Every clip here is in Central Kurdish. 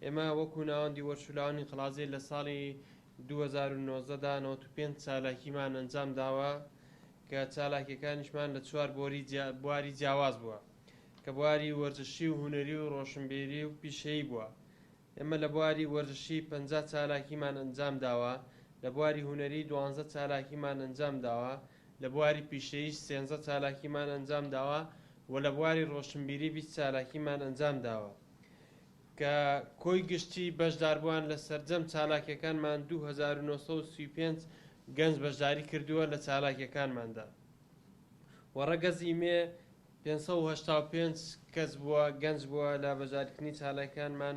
ئێمە وەکو ناوەندی وەرشولاوانی قەڵازێ لە ساڵی 2009دا 95 چالاکیمان ئەنجام داوە کە چالاکیەکانیشمان لە 4 بواری جیاواز بووە کە بواری وەرزشی و هونەری و ڕۆشنبیری و پیشەیی بووە. ئێمە لە بواری وەرزشی 50 چالاکیمان ئەنجام داوە، لە بواری هونەری 12 چالاکیمان ئەنجام داوە، لە بواری پیشەیی 13 چالاکیمان ئەنجام داوە و لە بواری ڕۆشنبیری 20 چالاکیمان ئەنجام داوە کە کۆی گشتی بەشداربووان لە سەرجەم چالاکیەکانمان 2935 گەنج بەشداری کردووە لە چالاکیەکانماندا و ڕەگەزی مێ 585 کەس بووە گەنج بووە لە بەشداریکردنی چالاکیەکانمان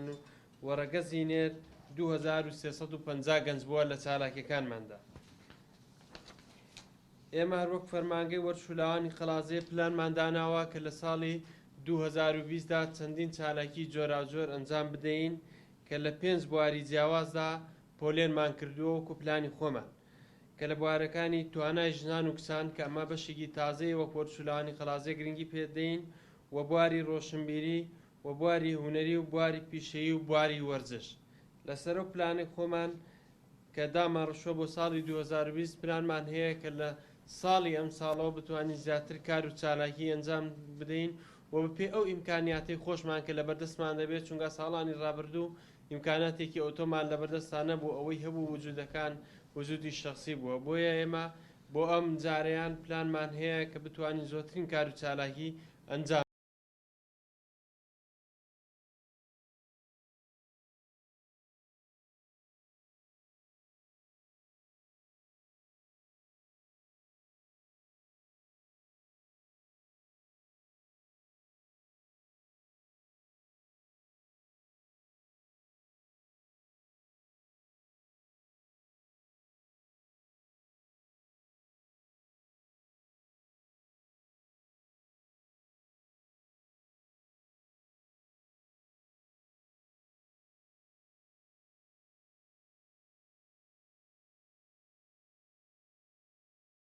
و ڕەگەزی نێر 2350 گەنج بووە لە چالاکیەکانماندا. ئێمە هەروەک فەرمانگەی وەرشولاوانی قەڵازێ پلانمان داناوە کە لە ساڵی 2020دا چەندین چالاکی جۆراوجۆر ئەنجام بدەین کە لە 5 بواری جیاوازدا پۆلێنمان کردووە وەکو پلانی خۆمان کە لە بوارەکانی توانای ژنان و کسان کە ئەمە بەشێکی تازەی وەکو وەرشولاوانی قەڵازێ گرنگی پێدەین و بواری ڕۆشنبیری و بواری هونەری و بواری پیشەیی و بواری وەرزش. لەسەر ئەو پلانی خۆمان کە دامەڕشوە بۆ ساڵی 2020 پلانمان هەیە کە لە ساڵی ئەم ساڵەوە بتوانین زیاتر کار و چالاکی ئەنجام بدەین و بەپێ ئەو ئیمکانیاتی خۆشمان کە لە بەردەستمان دەبێت، چونکە ساڵانی ڕابردوو ئیمکاناتێکی ئۆتۆمان لە بەردەستانە بوو ئەوەی هەبوو وجودەکان وجودی شخصی بووە. بۆیە ئێمە بۆ ئەم جارەیان پلانمان هەیە کە بتوانین زۆرترین کار و چالاکی ئەنجام